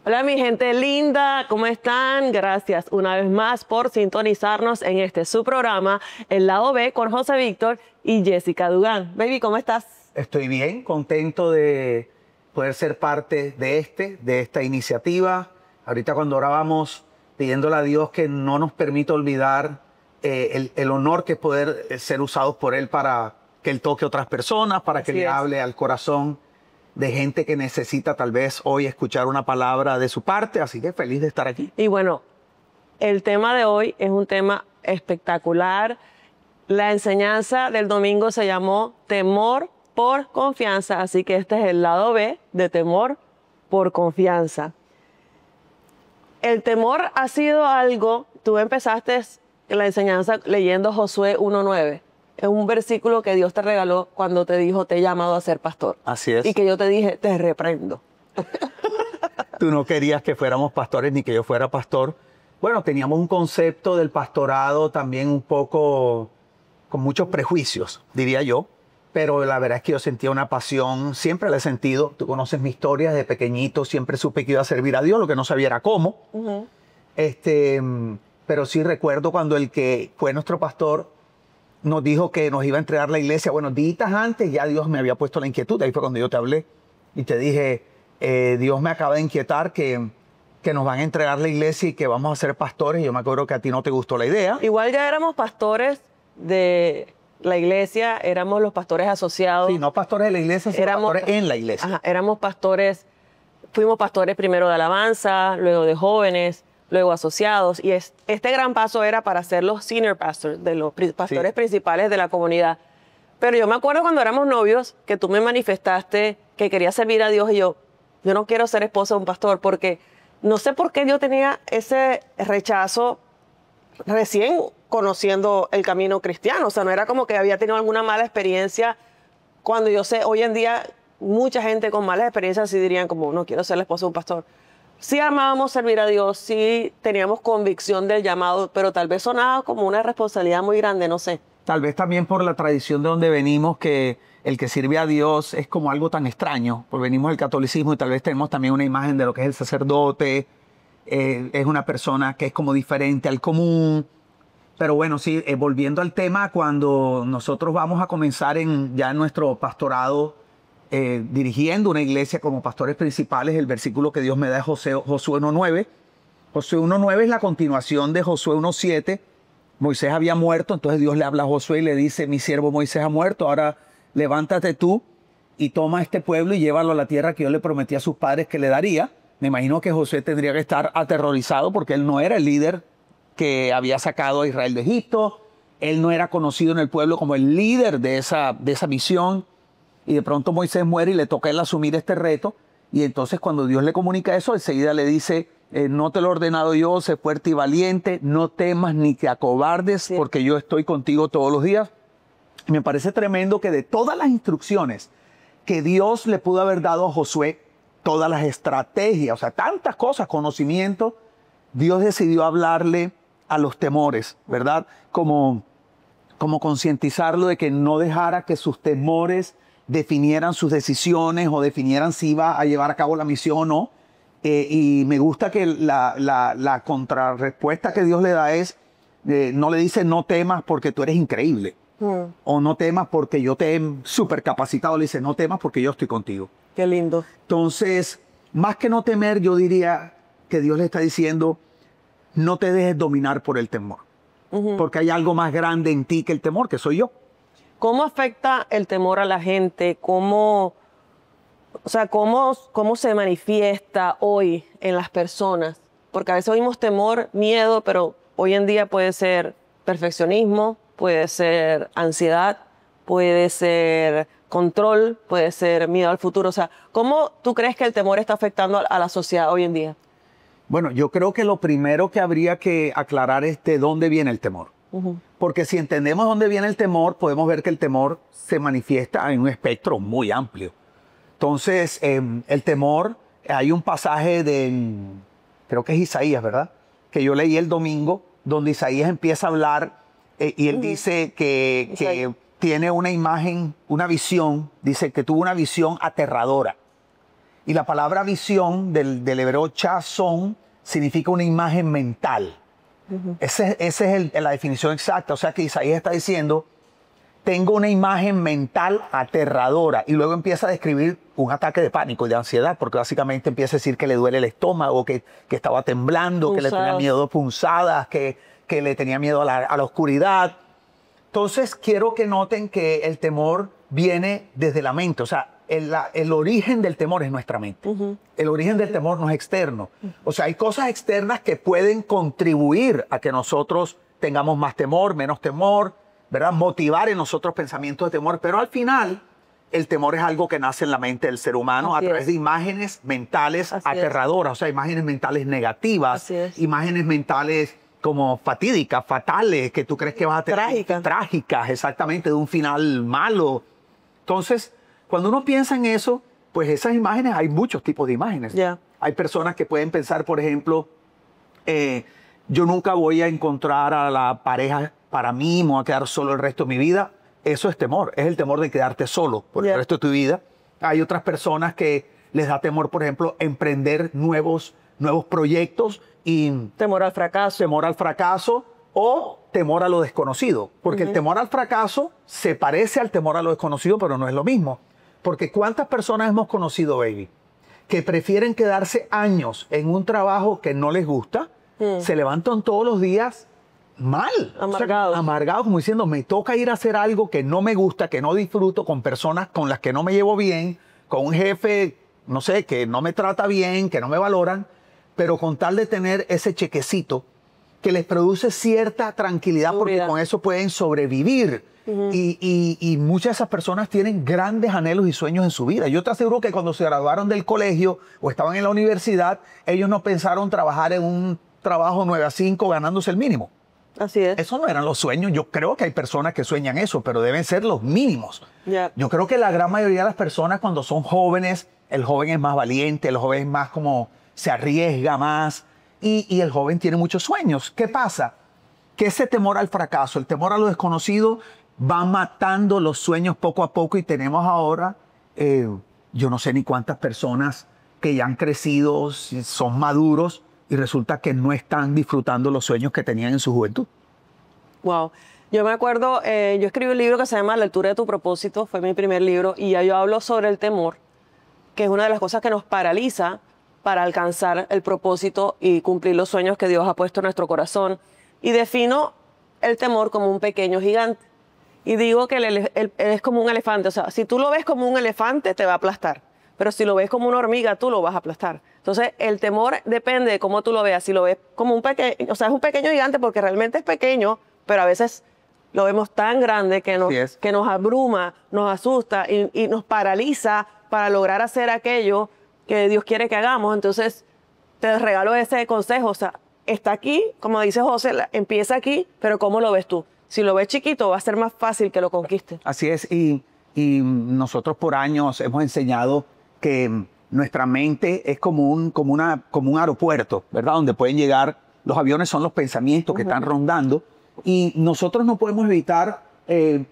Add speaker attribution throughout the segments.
Speaker 1: Hola mi gente linda, ¿cómo están? Gracias una vez más por sintonizarnos en su programa, El Lado B, con José Víctor y Jessica Dugán. Baby, ¿cómo estás?
Speaker 2: Estoy bien, contento de poder ser parte de esta iniciativa. Ahorita cuando orábamos pidiéndole a Dios que no nos permita olvidar el honor que es poder ser usados por Él para que Él toque a otras personas, para que le hable al corazón de gente que necesita tal vez hoy escuchar una palabra de su parte. Así que feliz de estar aquí.
Speaker 1: Y bueno, el tema de hoy es un tema espectacular. La enseñanza del domingo se llamó Temor por Confianza, así que este es el lado B de Temor por Confianza. El temor ha sido algo, tú empezaste la enseñanza leyendo Josué 1:9. Es un versículo que Dios te regaló cuando te dijo, te he llamado a ser pastor.
Speaker 2: Así es.
Speaker 1: Y que yo te dije, te reprendo.
Speaker 2: Tú no querías que fuéramos pastores ni que yo fuera pastor. Bueno, teníamos un concepto del pastorado también un poco con muchos prejuicios, diría yo. Pero la verdad es que yo sentía una pasión, siempre la he sentido. Tú conoces mi historia, desde pequeñito siempre supe que iba a servir a Dios, lo que no sabía era cómo. Pero sí recuerdo cuando el que fue nuestro pastor nos dijo que nos iba a entregar la iglesia. Bueno, días antes ya Dios me había puesto la inquietud. Ahí fue cuando yo te hablé y te dije, Dios me acaba de inquietar que nos van a entregar la iglesia y que vamos a ser pastores. Y yo me acuerdo que a ti no te gustó la idea.
Speaker 1: Igual ya éramos pastores de la iglesia, éramos los pastores asociados.
Speaker 2: Sí, no pastores de la iglesia, sino pastores en la iglesia.
Speaker 1: Ajá, éramos pastores, fuimos pastores primero de alabanza, luego de jóvenes, luego asociados. Y este gran paso era para ser los senior pastors, de los pastores principales de la comunidad. Pero yo me acuerdo cuando éramos novios que tú me manifestaste que querías servir a Dios y yo no quiero ser esposa de un pastor porque no sé por qué yo tenía ese rechazo recién conociendo el camino cristiano. O sea, no era como que había tenido alguna mala experiencia. Cuando yo sé, hoy en día, mucha gente con malas experiencias sí dirían como, no quiero ser la esposa de un pastor. Sí amábamos servir a Dios, sí teníamos convicción del llamado, pero tal vez sonaba como una responsabilidad muy grande, no sé.
Speaker 2: Tal vez también por la tradición de donde venimos, que el que sirve a Dios es como algo tan extraño, porque venimos del catolicismo y tal vez tenemos también una imagen de lo que es el sacerdote, es una persona que es como diferente al común. Pero bueno, sí, volviendo al tema, cuando nosotros vamos a comenzar ya en nuestro pastorado, dirigiendo una iglesia como pastores principales, el versículo que Dios me da es Josué 1:9. Josué 1:9 es la continuación de Josué 1:7. Moisés había muerto, entonces Dios le habla a Josué y le dice, mi siervo Moisés ha muerto, ahora levántate tú y toma este pueblo y llévalo a la tierra que yo le prometí a sus padres que le daría. Me imagino que Josué tendría que estar aterrorizado porque él no era el líder que había sacado a Israel de Egipto. Él no era conocido en el pueblo como el líder de esa misión. Y de pronto Moisés muere y le toca a él asumir este reto. Y entonces cuando Dios le comunica eso, enseguida le dice, no te lo he ordenado yo, sé fuerte y valiente, no temas ni te acobardes, porque yo estoy contigo todos los días. Y me parece tremendo que de todas las instrucciones que Dios le pudo haber dado a Josué, todas las estrategias, o sea, tantas cosas, conocimiento, Dios decidió hablarle a los temores, ¿verdad? Como concientizarlo de que no dejara que sus temores definieran sus decisiones o definieran si iba a llevar a cabo la misión o no. Y me gusta que la contrarrespuesta que Dios le da es, no le dice no temas porque tú eres increíble. O no temas porque yo te he supercapacitado. Le dice no temas porque yo estoy contigo.
Speaker 1: Qué lindo.
Speaker 2: Entonces, más que no temer, yo diría que Dios le está diciendo, no te dejes dominar por el temor. Porque hay algo más grande en ti que el temor, que soy yo.
Speaker 1: ¿Cómo afecta el temor a la gente? ¿Cómo se manifiesta hoy en las personas? Porque a veces oímos temor, miedo, pero hoy en día puede ser perfeccionismo, puede ser ansiedad, puede ser control, puede ser miedo al futuro. O sea, ¿cómo tú crees que el temor está afectando a la sociedad hoy en día?
Speaker 2: Bueno, yo creo que lo primero que habría que aclarar es de dónde viene el temor. Porque si entendemos dónde viene el temor, podemos ver que el temor se manifiesta en un espectro muy amplio. Entonces, el temor, hay un pasaje creo que es Isaías, ¿verdad? Que yo leí el domingo, donde Isaías empieza a hablar y él dice que tiene una imagen, una visión, dice que tuvo una visión aterradora. Y la palabra visión del hebreo chazón significa una imagen mental. Esa es la definición exacta. O sea que Isaías está diciendo, tengo una imagen mental aterradora. Y luego empieza a describir un ataque de pánico y de ansiedad, porque básicamente empieza a decir que le duele el estómago, que estaba temblando, que le tenía miedo a punzadas, que le tenía miedo a la oscuridad. Entonces quiero que noten que el temor viene desde la mente. O sea, el origen del temor es nuestra mente. El origen del temor no es externo. O sea, hay cosas externas que pueden contribuir a que nosotros tengamos más temor, menos temor, ¿verdad? Motivar en nosotros pensamientos de temor. Pero al final, el temor es algo que nace en la mente del ser humano a través de imágenes mentales aterradoras. O sea, imágenes mentales negativas, imágenes mentales como fatídicas, fatales, que tú crees que vas a tener. Trágicas, exactamente, de un final malo. Entonces, cuando uno piensa en eso, pues esas imágenes, hay muchos tipos de imágenes. Hay personas que pueden pensar, por ejemplo, yo nunca voy a encontrar a la pareja para mí, me voy a quedar solo el resto de mi vida. Eso es temor, es el temor de quedarte solo por el resto de tu vida. Hay otras personas que les da temor, por ejemplo, emprender nuevos proyectos y...
Speaker 1: Temor al fracaso.
Speaker 2: Temor al fracaso o temor a lo desconocido. Porque el temor al fracaso se parece al temor a lo desconocido, pero no es lo mismo. Porque ¿cuántas personas hemos conocido, baby, que prefieren quedarse años en un trabajo que no les gusta, se levantan todos los días mal,
Speaker 1: amargados,
Speaker 2: amargados, como diciendo, me toca ir a hacer algo que no me gusta, que no disfruto, con personas con las que no me llevo bien, con un jefe, no sé, que no me trata bien, que no me valoran, pero con tal de tener ese chequecito que les produce cierta tranquilidad, porque con eso pueden sobrevivir. Y muchas de esas personas tienen grandes anhelos y sueños en su vida. Yo te aseguro que cuando se graduaron del colegio o estaban en la universidad, ellos no pensaron trabajar en un trabajo 9 a 5 ganándose el mínimo.
Speaker 1: Así es.
Speaker 2: Eso no eran los sueños. Yo creo que hay personas que sueñan eso, pero deben ser los mínimos. Yo creo que la gran mayoría de las personas cuando son jóvenes, el joven es más valiente, el joven es más como se arriesga más y el joven tiene muchos sueños. ¿Qué pasa? Que ese temor al fracaso, el temor a lo desconocido va matando los sueños poco a poco y tenemos ahora, yo no sé ni cuántas personas que ya han crecido, son maduros, y resulta que no están disfrutando los sueños que tenían en su juventud.
Speaker 1: Wow. Yo me acuerdo, yo escribí un libro que se llama La altura de tu propósito, fue mi primer libro, y ya yo hablo sobre el temor, que es una de las cosas que nos paraliza para alcanzar el propósito y cumplir los sueños que Dios ha puesto en nuestro corazón. Y defino el temor como un pequeño gigante. Y digo que él es como un elefante. O sea, si tú lo ves como un elefante, te va a aplastar. Pero si lo ves como una hormiga, tú lo vas a aplastar. Entonces, el temor depende de cómo tú lo veas. Si lo ves como un pequeño, o sea, es un pequeño gigante porque realmente es pequeño, pero a veces lo vemos tan grande que nos abruma, nos asusta y nos paraliza para lograr hacer aquello que Dios quiere que hagamos. Entonces, te regalo ese consejo. O sea, está aquí, como dice José, empieza aquí, pero ¿cómo lo ves tú? Si lo ves chiquito, va a ser más fácil que lo conquiste.
Speaker 2: Así es, y nosotros por años hemos enseñado que nuestra mente es como un aeropuerto, ¿verdad? Donde pueden llegar, los aviones son los pensamientos que están rondando, y nosotros no podemos evitar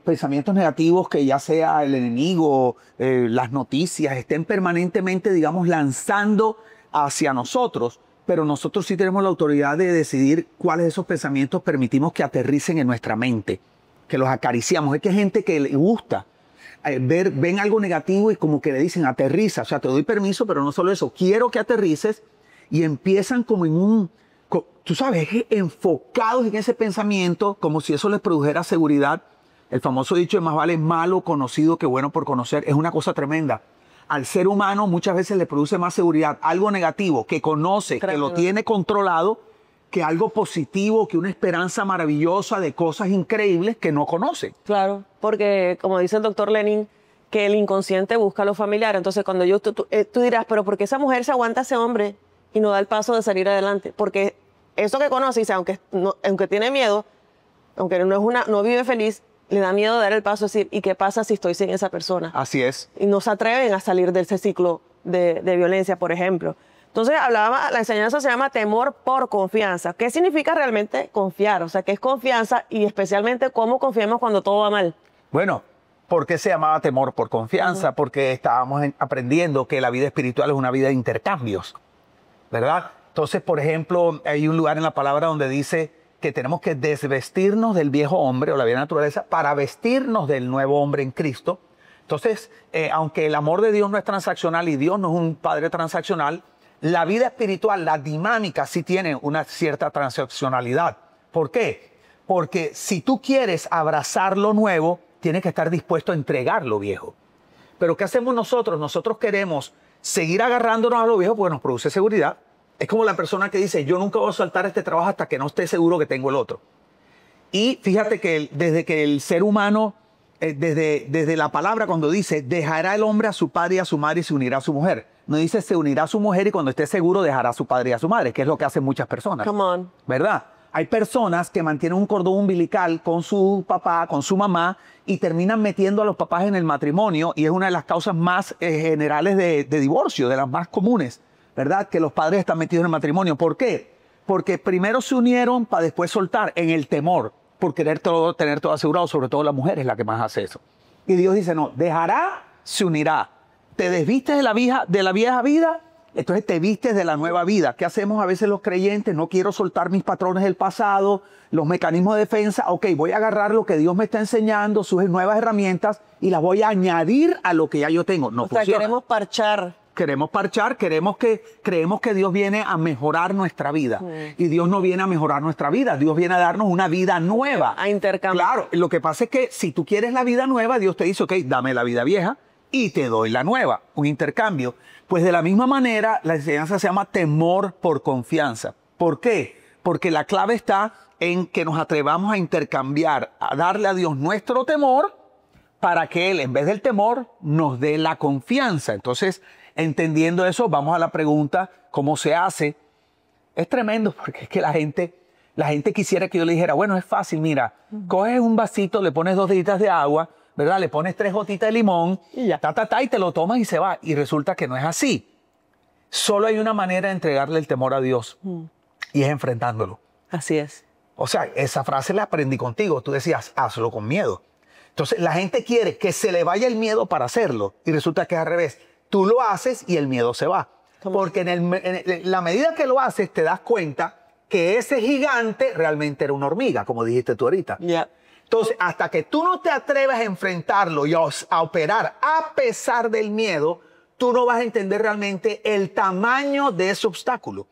Speaker 2: pensamientos negativos que ya sea el enemigo, las noticias, estén permanentemente, digamos, lanzando hacia nosotros. Pero nosotros sí tenemos la autoridad de decidir cuáles de esos pensamientos permitimos que aterricen en nuestra mente, que los acariciamos. Es que hay gente que le gusta ven algo negativo y como que le dicen aterriza, o sea, te doy permiso, pero no solo eso, quiero que aterrices, y empiezan como en un, tú sabes, enfocados en ese pensamiento, como si eso les produjera seguridad. El famoso dicho de más vale malo conocido que bueno por conocer es una cosa tremenda. Al ser humano muchas veces le produce más seguridad algo negativo que conoce, que lo tiene controlado, que algo positivo, que una esperanza maravillosa de cosas increíbles que no conoce.
Speaker 1: Claro, porque como dice el doctor Lenin, que el inconsciente busca lo familiar. Entonces cuando tú dirás, pero ¿por qué esa mujer se aguanta a ese hombre y no da el paso de salir adelante? Porque eso que conoce, dice, aunque tiene miedo, aunque no vive feliz, le da miedo dar el paso, decir, ¿y qué pasa si estoy sin esa persona?
Speaker 2: Así es.
Speaker 1: Y no se atreven a salir de ese ciclo de violencia, por ejemplo. Entonces, la enseñanza se llama temor por confianza. ¿Qué significa realmente confiar? O sea, ¿qué es confianza? Y especialmente, ¿cómo confiamos cuando todo va mal?
Speaker 2: Bueno, ¿Por qué se llamaba temor? Por confianza, porque estábamos aprendiendo que la vida espiritual es una vida de intercambios, ¿verdad? Entonces, por ejemplo, hay un lugar en la palabra donde dice que tenemos que desvestirnos del viejo hombre o la vieja naturaleza para vestirnos del nuevo hombre en Cristo. Entonces, aunque el amor de Dios no es transaccional y Dios no es un padre transaccional, la vida espiritual, la dinámica sí tiene una cierta transaccionalidad. ¿Por qué? Porque si tú quieres abrazar lo nuevo, tienes que estar dispuesto a entregar lo viejo. Pero ¿qué hacemos nosotros? Nosotros queremos seguir agarrándonos a lo viejo porque nos produce seguridad. Es como la persona que dice, yo nunca voy a soltar este trabajo hasta que no esté seguro que tengo el otro. Y fíjate que desde que el ser humano, desde la palabra cuando dice, dejará el hombre a su padre y a su madre y se unirá a su mujer. No dice, se unirá a su mujer y cuando esté seguro dejará a su padre y a su madre, que es lo que hacen muchas personas.
Speaker 1: Come on.
Speaker 2: ¿Verdad? Hay personas que mantienen un cordón umbilical con su papá, con su mamá, y terminan metiendo a los papás en el matrimonio, y es una de las causas más generales de divorcio, de las más comunes, ¿verdad? Que los padres están metidos en el matrimonio. ¿Por qué? Porque primero se unieron para después soltar en el temor, por querer tener todo asegurado, sobre todo la mujer es la que más hace eso. Y Dios dice, no, dejará, se unirá. Te desvistes de la vieja vida, entonces te vistes de la nueva vida. ¿Qué hacemos a veces los creyentes? No quiero soltar mis patrones del pasado, los mecanismos de defensa. Ok, voy a agarrar lo que Dios me está enseñando, sus nuevas herramientas, y las voy a añadir a lo que ya yo tengo. No funciona.
Speaker 1: O sea, queremos parchar.
Speaker 2: Queremos parchar, creemos que Dios viene a mejorar nuestra vida. Y Dios no viene a mejorar nuestra vida, Dios viene a darnos una vida nueva.
Speaker 1: A intercambiar.
Speaker 2: Claro, lo que pasa es que si tú quieres la vida nueva, Dios te dice, ok, dame la vida vieja y te doy la nueva, un intercambio. Pues de la misma manera, la enseñanza se llama temor por confianza. ¿Por qué? Porque la clave está en que nos atrevamos a intercambiar, a darle a Dios nuestro temor para que Él, en vez del temor, nos dé la confianza. Entonces, entendiendo eso, vamos a la pregunta, ¿cómo se hace? Es tremendo porque es que la gente quisiera que yo le dijera, bueno, es fácil, mira, coges un vasito, le pones 2 deditas de agua, ¿verdad? Le pones 3 gotitas de limón,
Speaker 1: y ya.
Speaker 2: Y te lo tomas y se va. Y resulta que no es así. Solo hay una manera de entregarle el temor a Dios y es enfrentándolo.
Speaker 1: Así es.
Speaker 2: O sea, esa frase la aprendí contigo. Tú decías, hazlo con miedo. Entonces, la gente quiere que se le vaya el miedo para hacerlo y resulta que es al revés. Tú lo haces y el miedo se va. Porque en la medida que lo haces, te das cuenta que ese gigante realmente era una hormiga, como dijiste tú ahorita.
Speaker 1: Yeah.
Speaker 2: Entonces, hasta que tú no te atreves a enfrentarlo y a operar a pesar del miedo, tú no vas a entender realmente el tamaño de ese obstáculo.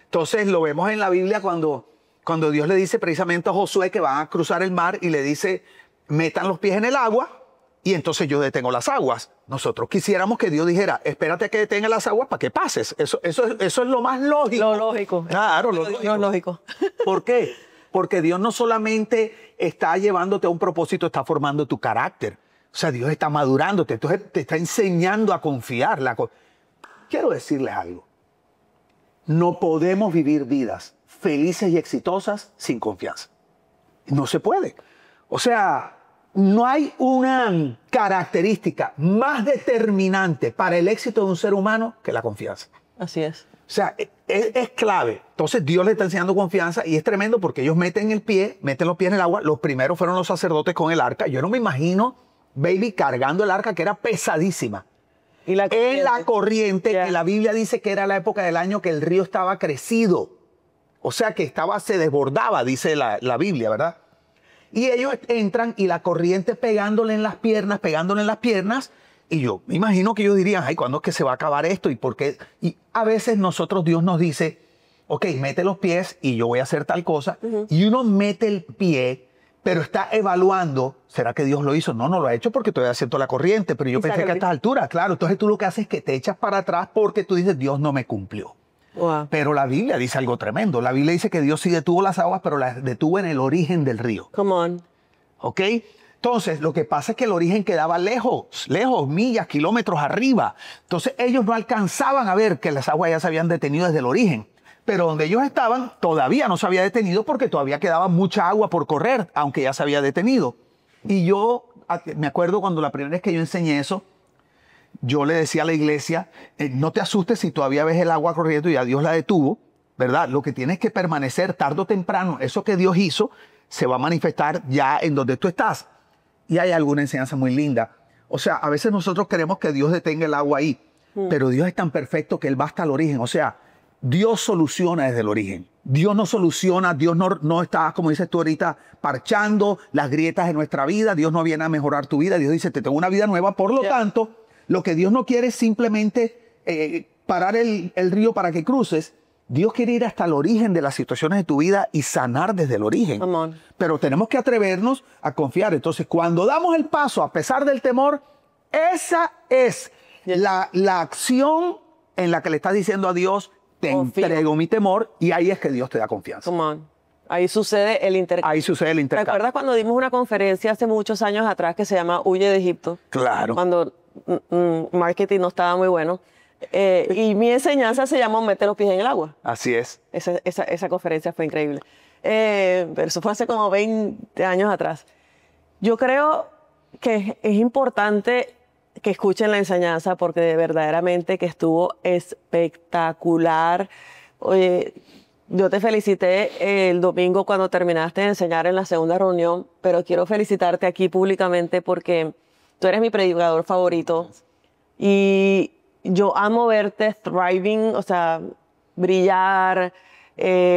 Speaker 2: Entonces, lo vemos en la Biblia cuando Dios le dice precisamente a Josué que van a cruzar el mar y le dice, metan los pies en el agua y entonces yo detengo las aguas. Nosotros quisiéramos que Dios dijera, espérate a que detenga las aguas para que pases. Eso es lo más lógico.
Speaker 1: Lo lógico.
Speaker 2: Claro, lo
Speaker 1: lógico.
Speaker 2: ¿Por qué? Porque Dios no solamente está llevándote a un propósito, está formando tu carácter. O sea, Dios está madurándote, entonces te está enseñando a confiar. Quiero decirles algo. No podemos vivir vidas felices y exitosas sin confianza. No se puede. O sea, no hay una característica más determinante para el éxito de un ser humano que la confianza.
Speaker 1: Así es.
Speaker 2: O sea, es clave. Entonces Dios le está enseñando confianza y es tremendo porque ellos meten los pies en el agua. Los primeros fueron los sacerdotes con el arca. Yo no me imagino, baby, cargando el arca que era pesadísima.
Speaker 1: ¿Y la corriente?
Speaker 2: En la corriente,
Speaker 1: Yeah.
Speaker 2: que la Biblia dice que era la época del año que el río estaba crecido. O sea, que se desbordaba, dice la Biblia, ¿verdad? Y ellos entran y la corriente pegándole en las piernas, y yo me imagino que ellos dirían, ay, ¿cuándo es que se va a acabar esto? ¿Y por qué? Y a veces Dios nos dice, ok, mete los pies y yo voy a hacer tal cosa. Y uno mete el pie, pero está evaluando, ¿será que Dios lo hizo? No lo ha hecho porque todavía siento la corriente, pero yo pensé que a estas alturas, claro. Entonces tú lo que haces es que te echas para atrás porque tú dices, Dios no me cumplió.
Speaker 1: Wow.
Speaker 2: Pero la Biblia dice algo tremendo. La Biblia dice que Dios sí detuvo las aguas, pero las detuvo en el origen del río.
Speaker 1: Come on.
Speaker 2: ¿Ok? Entonces, lo que pasa es que el origen quedaba lejos, millas, kilómetros arriba. Entonces, ellos no alcanzaban a ver que las aguas ya se habían detenido desde el origen. Pero donde ellos estaban, todavía no se había detenido porque todavía quedaba mucha agua por correr, aunque ya se había detenido. Y yo me acuerdo cuando la primera vez que yo enseñé eso, yo le decía a la iglesia, no te asustes si todavía ves el agua corriendo y ya Dios la detuvo, ¿verdad? Lo que tienes que permanecer tarde o temprano, eso que Dios hizo, se va a manifestar ya en donde tú estás. Y hay alguna enseñanza muy linda. O sea, a veces nosotros queremos que Dios detenga el agua ahí, pero Dios es tan perfecto que Él va hasta el origen. O sea, Dios soluciona desde el origen. Dios no soluciona, Dios no está, como dices tú ahorita, parchando las grietas de nuestra vida. Dios no viene a mejorar tu vida. Dios dice, te tengo una vida nueva. Por lo tanto, lo que Dios no quiere es simplemente parar el río para que cruces. Dios quiere ir hasta el origen de las situaciones de tu vida y sanar desde el origen. Pero tenemos que atrevernos a confiar. Entonces, cuando damos el paso a pesar del temor, esa es la acción en la que le estás diciendo a Dios, te entrego mi temor, y ahí es que Dios te da confianza.
Speaker 1: Ahí sucede el intercambio.
Speaker 2: Ahí sucede el intercambio.
Speaker 1: ¿Te acuerdas cuando dimos una conferencia hace muchos años atrás que se llama Huye de Egipto?
Speaker 2: Claro.
Speaker 1: Cuando marketing no estaba muy bueno. Y mi enseñanza se llamó Mete los pies en el agua.
Speaker 2: Así es.
Speaker 1: Esa conferencia fue increíble. Pero eso fue hace como 20 años atrás. Yo creo que es importante que escuchen la enseñanza porque verdaderamente que estuvo espectacular. Oye, yo te felicité el domingo cuando terminaste de enseñar en la segunda reunión, pero quiero felicitarte aquí públicamente porque tú eres mi predicador favorito y yo amo verte thriving, o sea, brillar,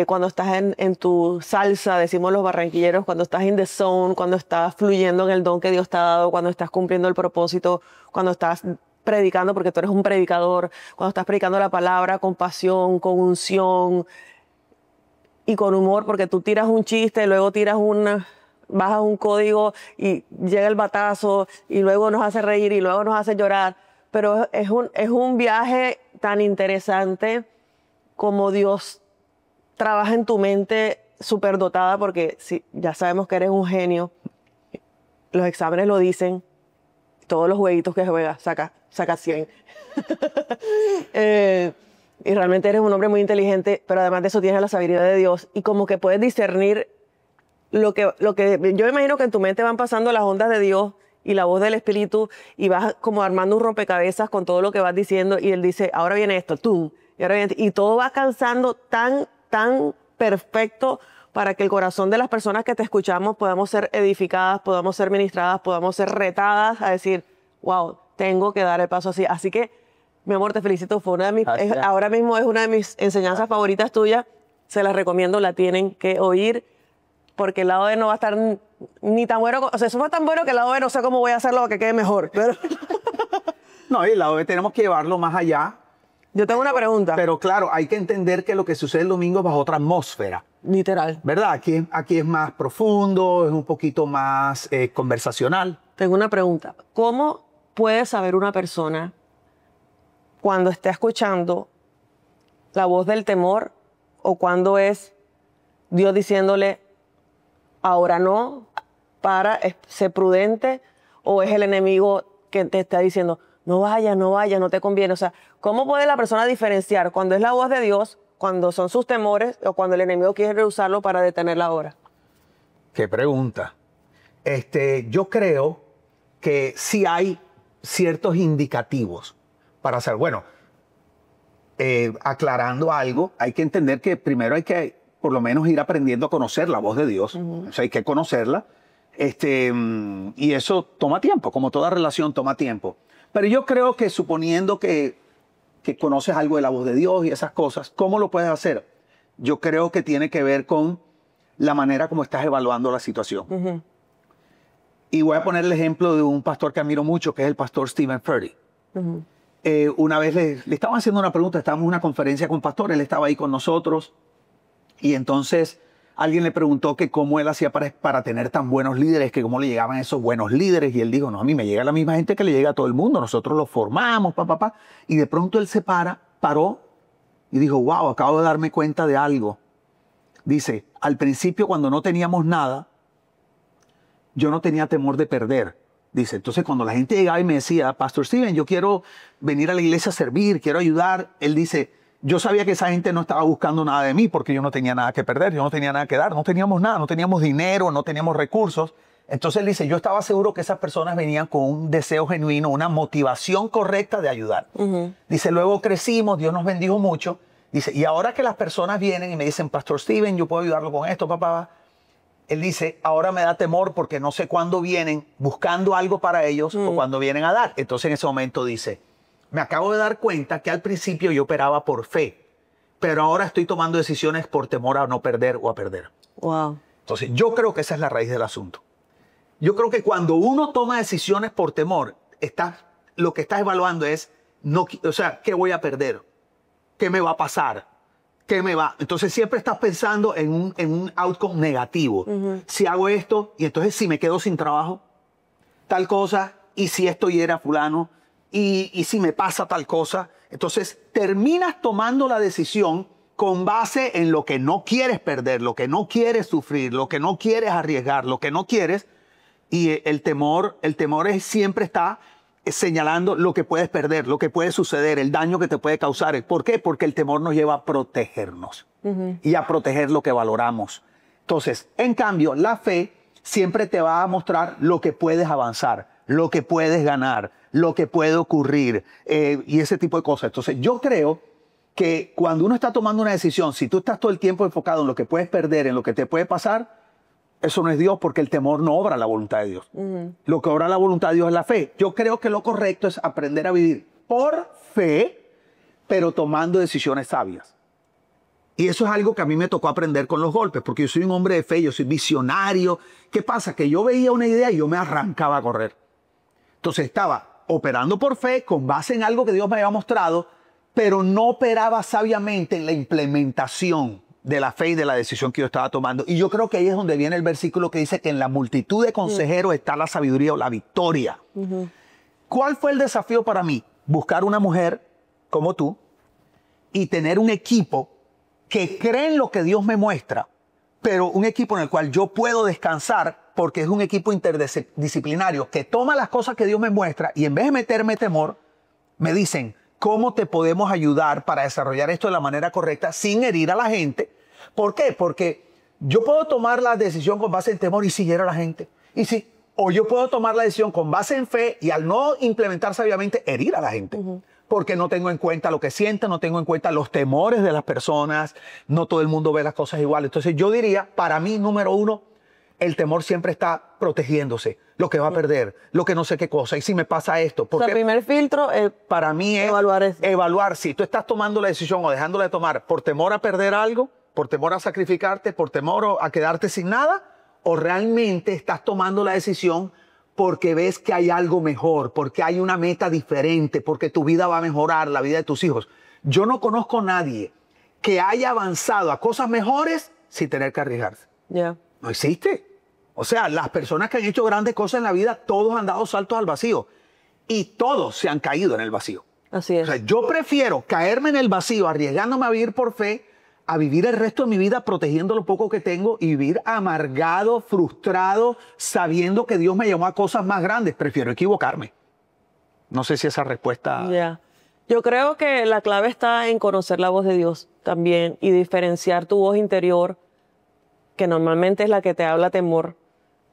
Speaker 1: cuando estás en tu salsa, decimos los barranquilleros, cuando estás in the zone, cuando estás fluyendo en el don que Dios te ha dado, cuando estás cumpliendo el propósito, cuando estás predicando, porque tú eres un predicador, cuando estás predicando la palabra con pasión, con unción y con humor, porque tú tiras un chiste, luego bajas un código y llega el batazo y luego nos hace reír y luego nos hace llorar. Pero es un viaje tan interesante como Dios trabaja en tu mente superdotada, porque ya sabemos que eres un genio. Los exámenes lo dicen. Todos los jueguitos que juegas, saca 100. Y realmente eres un hombre muy inteligente, pero además de eso tienes la sabiduría de Dios. Y como que puedes discernir lo que yo imagino que en tu mente van pasando las ondas de Dios y la voz del Espíritu, y vas como armando un rompecabezas con todo lo que vas diciendo, y Él dice, ahora viene esto, tú, y todo va alcanzando tan perfecto para que el corazón de las personas que te escuchamos podamos ser edificadas, podamos ser ministradas, podamos ser retadas a decir, wow, tengo que dar el paso así. Así que, mi amor, te felicito, fue ahora mismo es una de mis enseñanzas favoritas tuyas, se las recomiendo, la tienen que oír, porque el lado B no va a estar ni tan bueno, o sea, eso fue tan bueno que el lado B no sé cómo voy a hacerlo para que quede mejor. Pero...
Speaker 2: No, y el lado B tenemos que llevarlo más allá.
Speaker 1: Yo tengo una pregunta.
Speaker 2: Pero claro, hay que entender que lo que sucede el domingo es bajo otra atmósfera.
Speaker 1: Literal.
Speaker 2: ¿Verdad? Aquí es más profundo, es un poquito más conversacional.
Speaker 1: Tengo una pregunta. ¿Cómo puede saber una persona cuando está escuchando la voz del temor o cuando es Dios diciéndole, ahora no, sé prudente, o es el enemigo que te está diciendo, no vaya, no te conviene? O sea, ¿cómo puede la persona diferenciar cuando es la voz de Dios, cuando son sus temores o cuando el enemigo quiere usarlo para detener la obra?
Speaker 2: Qué pregunta. Yo creo que sí hay ciertos indicativos para hacer. Bueno, aclarando algo, hay que entender que primero hay que por lo menos ir aprendiendo a conocer la voz de Dios. O sea, hay que conocerla. Y eso toma tiempo, como toda relación toma tiempo. Pero yo creo que suponiendo que conoces algo de la voz de Dios y esas cosas, ¿cómo lo puedes hacer? Yo creo que tiene que ver con la manera como estás evaluando la situación. Y voy a poner el ejemplo de un pastor que admiro mucho, que es el pastor Stephen Furtick. Una vez le estaban haciendo una pregunta, estábamos en una conferencia con un pastor, él estaba ahí con nosotros, y entonces alguien le preguntó que cómo él hacía para tener tan buenos líderes, que cómo le llegaban esos buenos líderes, y él dijo, no, a mí me llega la misma gente que le llega a todo el mundo, nosotros los formamos, y de pronto él se paró y dijo, wow, acabo de darme cuenta de algo. Dice, al principio cuando no teníamos nada, yo no tenía temor de perder. Dice, entonces cuando la gente llegaba y me decía, Pastor Steven, yo quiero venir a la iglesia a servir, quiero ayudar, él dice, yo sabía que esa gente no estaba buscando nada de mí porque yo no tenía nada que perder, yo no tenía nada que dar, no teníamos nada, no teníamos dinero, no teníamos recursos. Entonces él dice, yo estaba seguro que esas personas venían con un deseo genuino, una motivación correcta de ayudar. Dice, luego crecimos, Dios nos bendijo mucho. Dice, y ahora que las personas vienen y me dicen, Pastor Steven, yo puedo ayudarlo con esto, papá. él dice, ahora me da temor porque no sé cuándo vienen buscando algo para ellos o cuándo vienen a dar. Entonces en ese momento dice, me acabo de dar cuenta que al principio yo operaba por fe, pero ahora estoy tomando decisiones por temor a no perder o a perder.
Speaker 1: Wow.
Speaker 2: Entonces yo creo que esa es la raíz del asunto. Yo creo que cuando uno toma decisiones por temor, lo que estás evaluando es, o sea, ¿qué voy a perder? ¿Qué me va a pasar? Entonces siempre estás pensando en un outcome negativo. Si hago esto, y entonces si me quedo sin trabajo, tal cosa, y si esto hiera a fulano, y si me pasa tal cosa. Entonces terminas tomando la decisión con base en lo que no quieres perder, lo que no quieres sufrir, lo que no quieres arriesgar, lo que no quieres. Y el temor siempre está señalando lo que puedes perder, lo que puede suceder, el daño que te puede causar. ¿Por qué? Porque el temor nos lleva a protegernos y a proteger lo que valoramos. Entonces, en cambio, la fe siempre te va a mostrar lo que puedes avanzar, lo que puedes ganar, lo que puede ocurrir y ese tipo de cosas. Entonces, yo creo que cuando uno está tomando una decisión, si tú estás todo el tiempo enfocado en lo que puedes perder, en lo que te puede pasar, eso no es Dios, porque el temor no obra la voluntad de Dios. Lo que obra la voluntad de Dios es la fe. Yo creo que lo correcto es aprender a vivir por fe, pero tomando decisiones sabias. Y eso es algo que a mí me tocó aprender con los golpes, porque yo soy un hombre de fe, yo soy visionario. ¿Qué pasa? Que yo veía una idea y yo me arrancaba a correr. Entonces estaba operando por fe con base en algo que Dios me había mostrado, pero no operaba sabiamente en la implementación de la fe y de la decisión que yo estaba tomando. Y yo creo que ahí es donde viene el versículo que dice que en la multitud de consejeros está la sabiduría o la victoria. ¿Cuál fue el desafío para mí? Buscar una mujer como tú y tener un equipo que cree en lo que Dios me muestra, pero un equipo en el cual yo puedo descansar porque es un equipo interdisciplinario que toma las cosas que Dios me muestra y en vez de meterme temor, me dicen, ¿cómo te podemos ayudar para desarrollar esto de la manera correcta sin herir a la gente? ¿Por qué? Porque yo puedo tomar la decisión con base en temor y si hiero a la gente. O yo puedo tomar la decisión con base en fe y al no implementar sabiamente, herir a la gente. Porque no tengo en cuenta lo que sienten, no tengo en cuenta los temores de las personas, no todo el mundo ve las cosas igual. Entonces yo diría, para mí, número uno, el temor siempre está protegiéndose, lo que va a perder, lo que no sé qué cosa, y si me pasa esto. Porque
Speaker 1: el primer filtro
Speaker 2: para mí es evaluar si tú estás tomando la decisión o dejándola de tomar por temor a perder algo, por temor a sacrificarte, por temor a quedarte sin nada, o realmente estás tomando la decisión porque ves que hay algo mejor, porque hay una meta diferente, porque tu vida va a mejorar, la vida de tus hijos. Yo no conozco a nadie que haya avanzado a cosas mejores sin tener que arriesgarse. No existe. O sea, las personas que han hecho grandes cosas en la vida, todos han dado saltos al vacío y todos se han caído en el vacío.
Speaker 1: Así es.
Speaker 2: O sea, yo prefiero caerme en el vacío arriesgándome a vivir por fe, a vivir el resto de mi vida protegiendo lo poco que tengo y vivir amargado, frustrado, sabiendo que Dios me llamó a cosas más grandes. Prefiero equivocarme. No sé si esa respuesta...
Speaker 1: Yo creo que la clave está en conocer la voz de Dios también y diferenciar tu voz interior, que normalmente es la que te habla temor,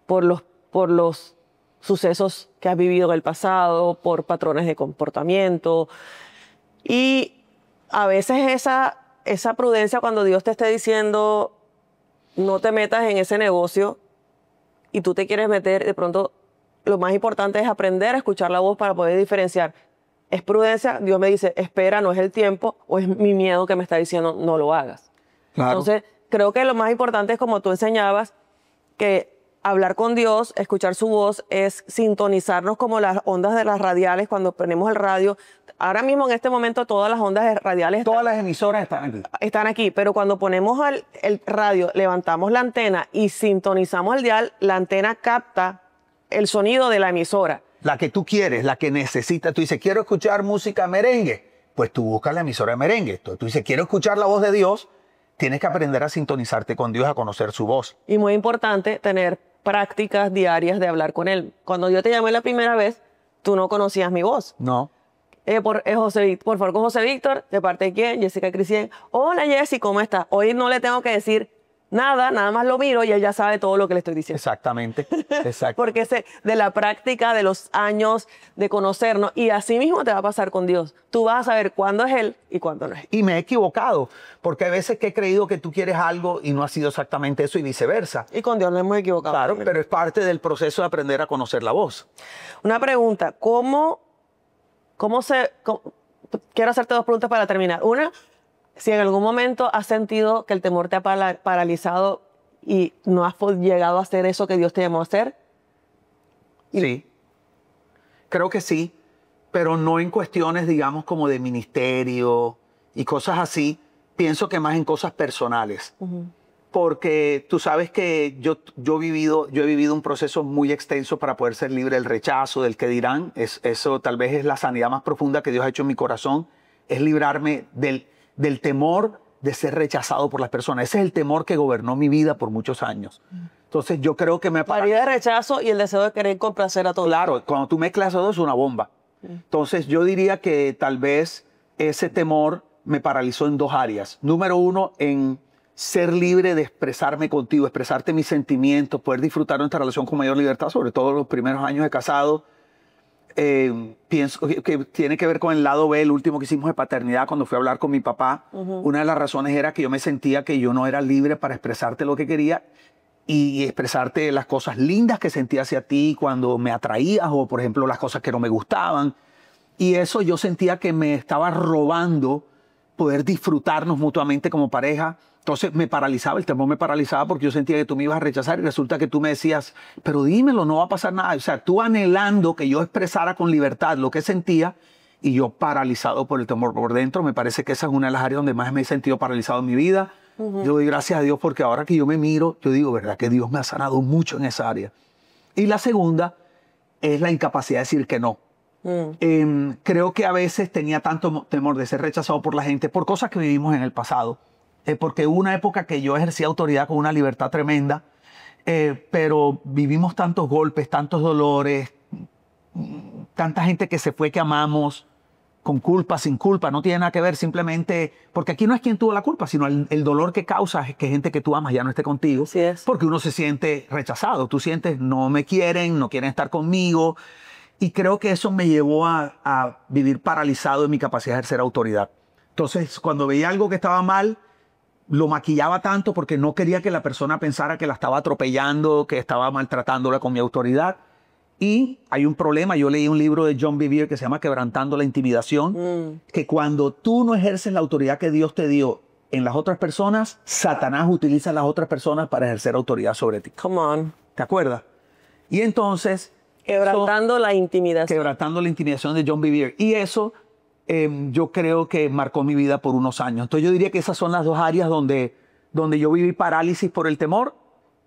Speaker 1: por los sucesos que has vivido en el pasado, por patrones de comportamiento. Y a veces esa prudencia cuando Dios te esté diciendo no te metas en ese negocio y tú te quieres meter, de pronto lo más importante es aprender a escuchar la voz para poder diferenciar. Es prudencia, Dios me dice, espera, no es el tiempo, o es mi miedo que me está diciendo no lo hagas.
Speaker 2: Claro.
Speaker 1: Entonces, creo que lo más importante es, como tú enseñabas, que hablar con Dios, escuchar su voz, es sintonizarnos como las ondas de las radiales cuando ponemos el radio. Ahora mismo, en este momento, todas las ondas radiales...
Speaker 2: Todas las emisoras están aquí.
Speaker 1: Están aquí, pero cuando ponemos el radio, levantamos la antena y sintonizamos el dial, la antena capta el sonido de la emisora.
Speaker 2: La que tú quieres, la que necesitas. Tú dices, quiero escuchar música merengue. Pues tú buscas la emisora de merengue. Entonces, tú dices, quiero escuchar la voz de Dios. Tienes que aprender a sintonizarte con Dios, a conocer su voz.
Speaker 1: Y muy importante, tener prácticas diarias de hablar con Él. Cuando yo te llamé la primera vez, tú no conocías mi voz.
Speaker 2: No.
Speaker 1: Por favor, con José Víctor, ¿de parte de quién? Jessica Cristian. Hola, Jessy, ¿cómo estás? Hoy no le tengo que decir, nada más lo miro y él ya sabe todo lo que le estoy diciendo.
Speaker 2: Exactamente, exacto.
Speaker 1: Porque de la práctica de los años de conocernos, y así mismo te va a pasar con Dios. Tú vas a saber cuándo es Él y cuándo no es Él.
Speaker 2: Y me he equivocado, porque hay veces que he creído que tú quieres algo y no ha sido exactamente eso y viceversa.
Speaker 1: Y con Dios no hemos equivocado.
Speaker 2: Claro,
Speaker 1: también.
Speaker 2: pero es parte del proceso de aprender a conocer la voz.
Speaker 1: Una pregunta, quiero hacerte dos preguntas para terminar. Una, si en algún momento has sentido que el temor te ha paralizado y no has llegado a hacer eso que Dios te llamó a hacer.
Speaker 2: Sí, creo que sí, pero no en cuestiones, digamos, como de ministerio y cosas así. Pienso que más en cosas personales. Porque tú sabes que yo he vivido un proceso muy extenso para poder ser libre del rechazo, del que dirán. Eso tal vez es la sanidad más profunda que Dios ha hecho en mi corazón, es librarme del temor de ser rechazado por las personas. Ese es el temor que gobernó mi vida por muchos años. Entonces yo creo que me...
Speaker 1: La herida de rechazo y el deseo de querer complacer a todos.
Speaker 2: Claro, cuando tú mezclas todo es una bomba. Entonces yo diría que tal vez ese temor me paralizó en dos áreas. Número uno, en ser libre de expresarme contigo, expresarte mis sentimientos, poder disfrutar nuestra relación con mayor libertad, sobre todo los primeros años de casado. Pienso que tiene que ver con el lado B, el último que hicimos de paternidad, cuando fui a hablar con mi papá. Una de las razones era que yo me sentía que yo no era libre para expresarte lo que quería y expresarte las cosas lindas que sentía hacia ti cuando me atraías, o por ejemplo las cosas que no me gustaban. Y eso yo sentía que me estaba robando poder disfrutarnos mutuamente como pareja. Entonces me paralizaba, el temor me paralizaba porque yo sentía que tú me ibas a rechazar y resulta que tú me decías, pero dímelo, no va a pasar nada. O sea, tú anhelando que yo expresara con libertad lo que sentía y yo paralizado por el temor por dentro. Me parece que esa es una de las áreas donde más me he sentido paralizado en mi vida. Yo doy gracias a Dios porque ahora que yo me miro, yo digo, ¿verdad? Que Dios me ha sanado mucho en esa área. Y la segunda es la incapacidad de decir que no. Creo que a veces tenía tanto temor de ser rechazado por la gente por cosas que vivimos en el pasado. Porque hubo una época que yo ejercía autoridad con una libertad tremenda, pero vivimos tantos golpes, tantos dolores, tanta gente que se fue que amamos, con culpa, sin culpa, no tiene nada que ver, simplemente, porque aquí no es quien tuvo la culpa, sino el dolor que causa es que gente que tú amas ya no esté contigo,
Speaker 1: Así es.
Speaker 2: porque uno se siente rechazado, tú sientes no me quieren, no quieren estar conmigo, y creo que eso me llevó a vivir paralizado en mi capacidad de ejercer autoridad. Entonces, cuando veía algo que estaba mal, lo maquillaba tanto porque no quería que la persona pensara que la estaba atropellando, que estaba maltratándola con mi autoridad. Y hay un problema, yo leí un libro de John Bevere que se llama Quebrantando la Intimidación, que cuando tú no ejerces la autoridad que Dios te dio en las otras personas, Satanás utiliza a las otras personas para ejercer autoridad sobre ti.
Speaker 1: Come on.
Speaker 2: ¿Te acuerdas? Y entonces...
Speaker 1: Quebrantando la intimidación.
Speaker 2: Quebrantando la intimidación de John Bevere. Y eso yo creo que marcó mi vida por unos años. Entonces yo diría que esas son las dos áreas donde yo viví parálisis por el temor.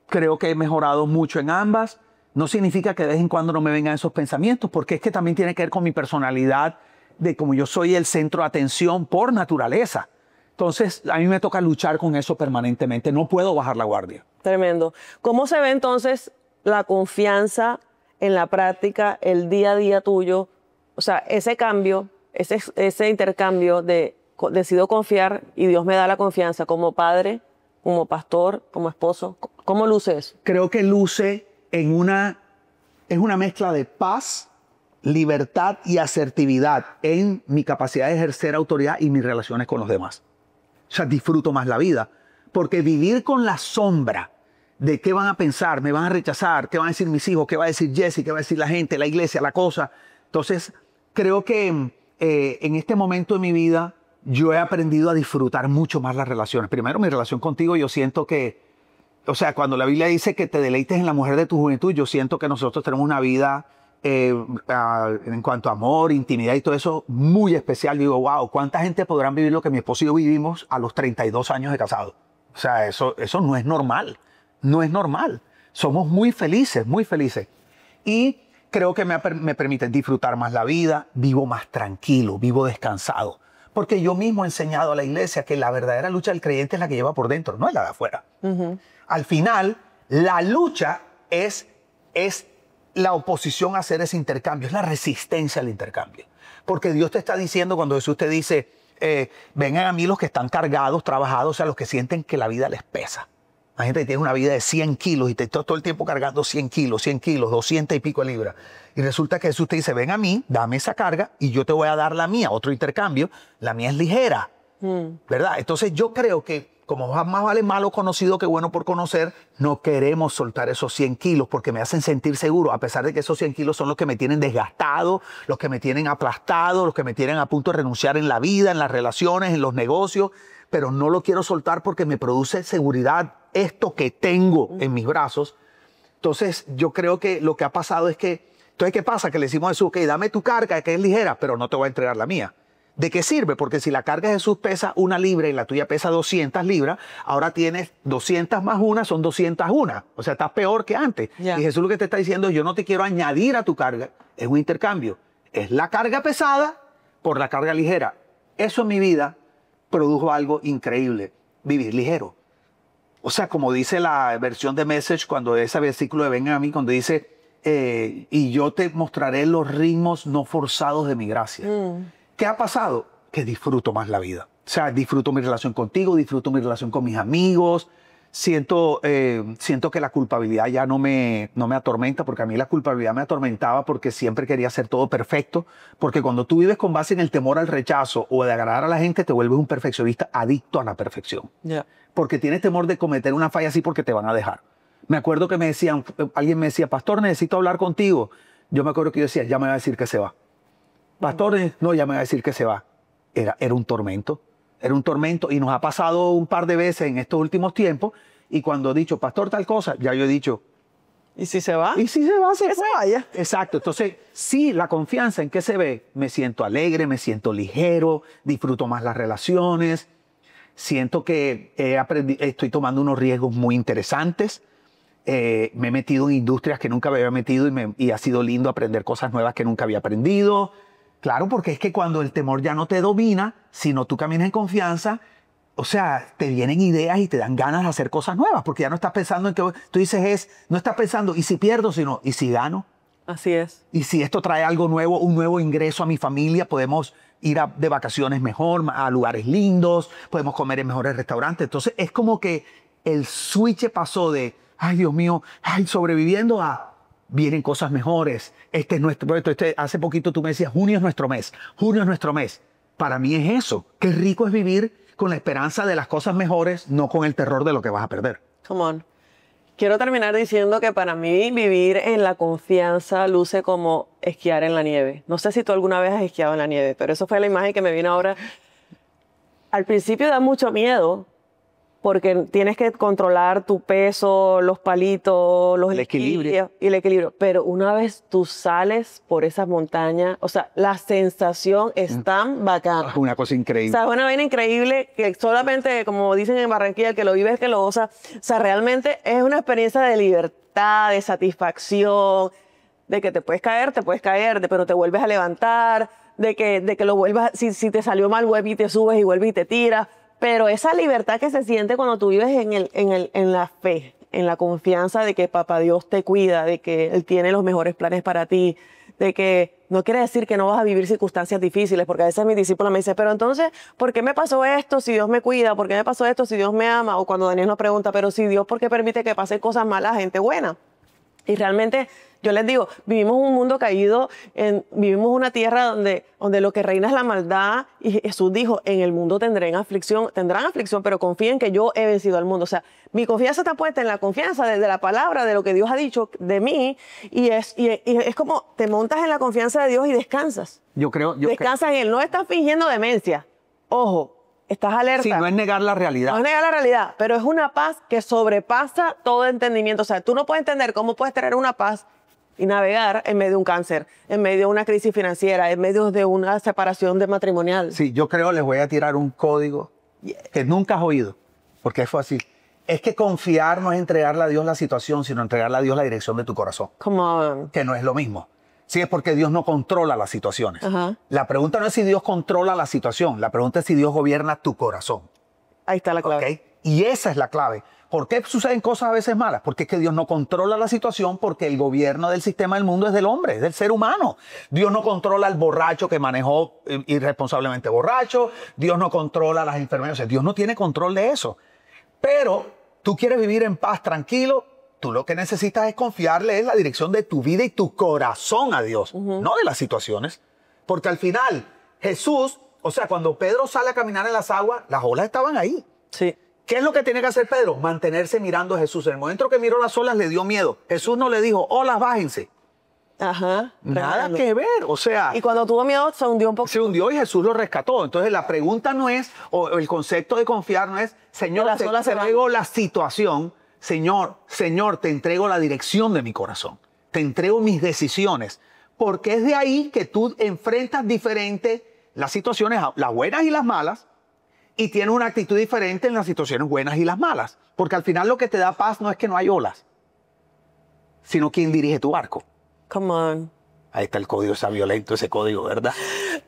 Speaker 2: Creo que he mejorado mucho en ambas. No significa que de vez en cuando no me vengan esos pensamientos, porque es que también tiene que ver con mi personalidad, de como yo soy el centro de atención por naturaleza. Entonces a mí me toca luchar con eso permanentemente. No puedo bajar la guardia.
Speaker 1: Tremendo. ¿Cómo se ve entonces la confianza en la práctica, el día a día tuyo? O sea, ese cambio, ese intercambio de decido confiar y Dios me da la confianza como padre, como pastor, como esposo. ¿Cómo luce eso?
Speaker 2: Creo que luce es una mezcla de paz, libertad y asertividad en mi capacidad de ejercer autoridad y mis relaciones con los demás. O sea, disfruto más la vida. Porque vivir con la sombra de qué van a pensar, me van a rechazar, qué van a decir mis hijos, qué va a decir Jesse, qué va a decir la gente, la iglesia, la cosa. Entonces, creo que en este momento de mi vida yo he aprendido a disfrutar mucho más las relaciones. Primero, mi relación contigo, yo siento que, o sea, cuando la Biblia dice que te deleites en la mujer de tu juventud, yo siento que nosotros tenemos una vida en cuanto a amor, intimidad y todo eso muy especial. Digo, wow, ¿cuánta gente podrán vivir lo que mi esposo y yo vivimos a los 32 años de casado? O sea, eso no es normal. No es normal. Somos muy felices, muy felices. Y creo que me permite disfrutar más la vida, vivo más tranquilo, vivo descansado. Porque yo mismo he enseñado a la iglesia que la verdadera lucha del creyente es la que lleva por dentro, no es la de afuera. Al final, la lucha es la oposición a hacer ese intercambio, es la resistencia al intercambio. Porque Dios te está diciendo, cuando Jesús te dice, vengan a mí los que están cargados, trabajados, o sea, los que sienten que la vida les pesa. Imagínate que tienes una vida de 100 kilos y te estás todo el tiempo cargando 100 kilos, 200 y pico de libras. Y resulta que Jesús te dice, ven a mí, dame esa carga y yo te voy a dar la mía. Otro intercambio, la mía es ligera, ¿verdad? Entonces yo creo que como más vale malo conocido que bueno por conocer, no queremos soltar esos 100 kilos porque me hacen sentir seguro, a pesar de que esos 100 kilos son los que me tienen desgastado, los que me tienen aplastado, los que me tienen a punto de renunciar en la vida, en las relaciones, en los negocios, pero no lo quiero soltar porque me produce seguridad esto que tengo en mis brazos. Entonces yo creo que lo que ha pasado es que, entonces ¿qué pasa? Que le decimos a Jesús, ok, dame tu carga que es ligera, pero no te voy a entregar la mía. ¿De qué sirve? Porque si la carga de Jesús pesa 1 libra y la tuya pesa 200 libras, ahora tienes 200 más 1, son 201. O sea, estás peor que antes.
Speaker 1: Yeah.
Speaker 2: Y Jesús lo que te está diciendo es, yo no te quiero añadir a tu carga, es un intercambio. Es la carga pesada por la carga ligera. Eso en mi vida produjo algo increíble, vivir ligero. O sea, como dice la versión de Message, cuando ese versículo de Ven a mí, cuando dice, y yo te mostraré los ritmos no forzados de mi gracia. ¿Qué ha pasado? Que disfruto más la vida. O sea, disfruto mi relación contigo, disfruto mi relación con mis amigos. Siento que la culpabilidad ya no me atormenta, porque a mí la culpabilidad me atormentaba porque siempre quería hacer todo perfecto. Porque cuando tú vives con base en el temor al rechazo o de agradar a la gente, te vuelves un perfeccionista adicto a la perfección.
Speaker 1: Yeah.
Speaker 2: Porque tienes temor de cometer una falla así porque te van a dejar. Me acuerdo que alguien me decía, pastor, necesito hablar contigo. Yo me acuerdo que yo decía, ya me va a decir que se va. Pastor, no, ya me va a decir que se va. Era un tormento. Era un tormento y nos ha pasado un par de veces en estos últimos tiempos y cuando he dicho, pastor, tal cosa, ya yo he dicho,
Speaker 1: ¿y si se va?
Speaker 2: ¿y si se va?
Speaker 1: Que se vaya.
Speaker 2: Exacto. Entonces, sí, la confianza en qué se ve. Me siento alegre, me siento ligero, disfruto más las relaciones, siento que estoy tomando unos riesgos muy interesantes. Me he metido en industrias que nunca me había metido y ha sido lindo aprender cosas nuevas que nunca había aprendido. Claro, porque es que cuando el temor ya no te domina, sino tú caminas en confianza, o sea, te vienen ideas y te dan ganas de hacer cosas nuevas, porque ya no estás pensando en que tú dices no estás pensando, ¿y si pierdo? Sino, ¿y si gano?
Speaker 1: Así es.
Speaker 2: Y si esto trae algo nuevo, un nuevo ingreso a mi familia, podemos ir de vacaciones mejor, a lugares lindos, podemos comer en mejores restaurantes. Entonces es como que el switch pasó de, ay Dios mío, ay, sobreviviendo a, vienen cosas mejores. Este es nuestro, hace poquito tú me decías, junio es nuestro mes, junio es nuestro mes. Para mí es eso. Qué rico es vivir con la esperanza de las cosas mejores, no con el terror de lo que vas a perder.
Speaker 1: Come on. Quiero terminar diciendo que para mí vivir en la confianza luce como esquiar en la nieve. No sé si tú alguna vez has esquiado en la nieve, pero eso fue la imagen que me vino ahora. Al principio da mucho miedo porque tienes que controlar tu peso, los palitos,
Speaker 2: el equilibrio.
Speaker 1: Y el equilibrio. Pero una vez tú sales por esas montañas, o sea, la sensación es tan bacana.
Speaker 2: Una cosa increíble.
Speaker 1: O sea, es una vaina increíble que solamente, como dicen en Barranquilla, el que lo vive es que lo goza. O sea, realmente es una experiencia de libertad, de satisfacción, de que te puedes caer, pero te vuelves a levantar, de que lo vuelvas, si te salió mal, vuelves y te subes y vuelves y te tiras. Pero esa libertad que se siente cuando tú vives en la fe, en la confianza de que Papá Dios te cuida, de que Él tiene los mejores planes para ti, de que no quiere decir que no vas a vivir circunstancias difíciles, porque a veces mi discípula me dice, pero entonces, ¿por qué me pasó esto si Dios me cuida? ¿Por qué me pasó esto si Dios me ama? O cuando Daniel nos pregunta, pero si Dios, ¿por qué permite que pasen cosas malas a gente buena? Y realmente, yo les digo, vivimos un mundo caído, vivimos una tierra donde lo que reina es la maldad. Y Jesús dijo, en el mundo tendrán aflicción, pero confíen que yo he vencido al mundo. O sea, mi confianza está puesta en la confianza de la palabra, de lo que Dios ha dicho de mí. Y es como te montas en la confianza de Dios y descansas. Descansas en Él. No estás fingiendo demencia. Ojo. Estás alerta.
Speaker 2: Sí, no es negar la realidad.
Speaker 1: No es negar la realidad, pero es una paz que sobrepasa todo entendimiento. O sea, tú no puedes entender cómo puedes tener una paz y navegar en medio de un cáncer, en medio de una crisis financiera, en medio de una separación de matrimonial.
Speaker 2: Sí, yo creo les voy a tirar un código que nunca has oído, porque es fácil. Es que confiar no es entregarle a Dios la situación, sino entregarle a Dios la dirección de tu corazón.
Speaker 1: Come on.
Speaker 2: Que no es lo mismo. Sí, es porque Dios no controla las situaciones.
Speaker 1: Ajá.
Speaker 2: La pregunta no es si Dios controla la situación, la pregunta es si Dios gobierna tu corazón.
Speaker 1: Ahí está la clave.
Speaker 2: ¿Okay? Y esa es la clave. ¿Por qué suceden cosas a veces malas? Porque es que Dios no controla la situación, porque el gobierno del sistema del mundo es del hombre, es del ser humano. Dios no controla al borracho que manejó irresponsablemente borracho. Dios no controla las enfermedades. O sea, Dios no tiene control de eso. Pero tú quieres vivir en paz, tranquilo, tú lo que necesitas es confiarle en la dirección de tu vida y tu corazón a Dios, no de las situaciones. Porque al final, Jesús, o sea, cuando Pedro sale a caminar en las aguas, las olas estaban ahí.
Speaker 1: Sí.
Speaker 2: ¿Qué es lo que tiene que hacer Pedro? Mantenerse mirando a Jesús. En el momento que miró las olas le dio miedo. Jesús no le dijo, olas, bájense.
Speaker 1: Ajá.
Speaker 2: Nada
Speaker 1: Tremendo.
Speaker 2: que ver, o sea...
Speaker 1: Y cuando tuvo miedo se hundió un poco.
Speaker 2: Se hundió y Jesús lo rescató. Entonces la pregunta no es, o el concepto de confiar no es, Señor,
Speaker 1: Las
Speaker 2: te
Speaker 1: olas se van.
Speaker 2: entrego la situación. Señor, te entrego la dirección de mi corazón. Te entrego mis decisiones. Porque es de ahí que tú enfrentas diferente las situaciones, las buenas y las malas, y tienes una actitud diferente en las situaciones buenas y las malas. Porque al final lo que te da paz no es que no hay olas, sino quién dirige tu barco.
Speaker 1: Come on.
Speaker 2: Ahí está el código, está violento ese código, ¿verdad?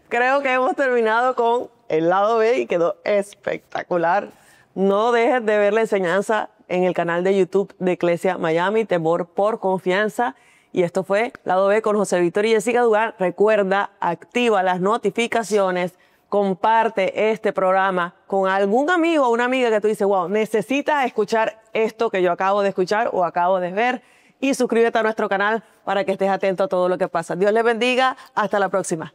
Speaker 1: Creo que hemos terminado con el lado B y quedó espectacular. No dejes de ver la enseñanza en el canal de YouTube de Iglesia Miami, Temor por Confianza. Y esto fue Lado B con José Víctor y Jessica Dugan. Recuerda, activa las notificaciones, comparte este programa con algún amigo o una amiga que tú dices, wow, necesitas escuchar esto que yo acabo de escuchar o acabo de ver. Y suscríbete a nuestro canal para que estés atento a todo lo que pasa. Dios les bendiga. Hasta la próxima.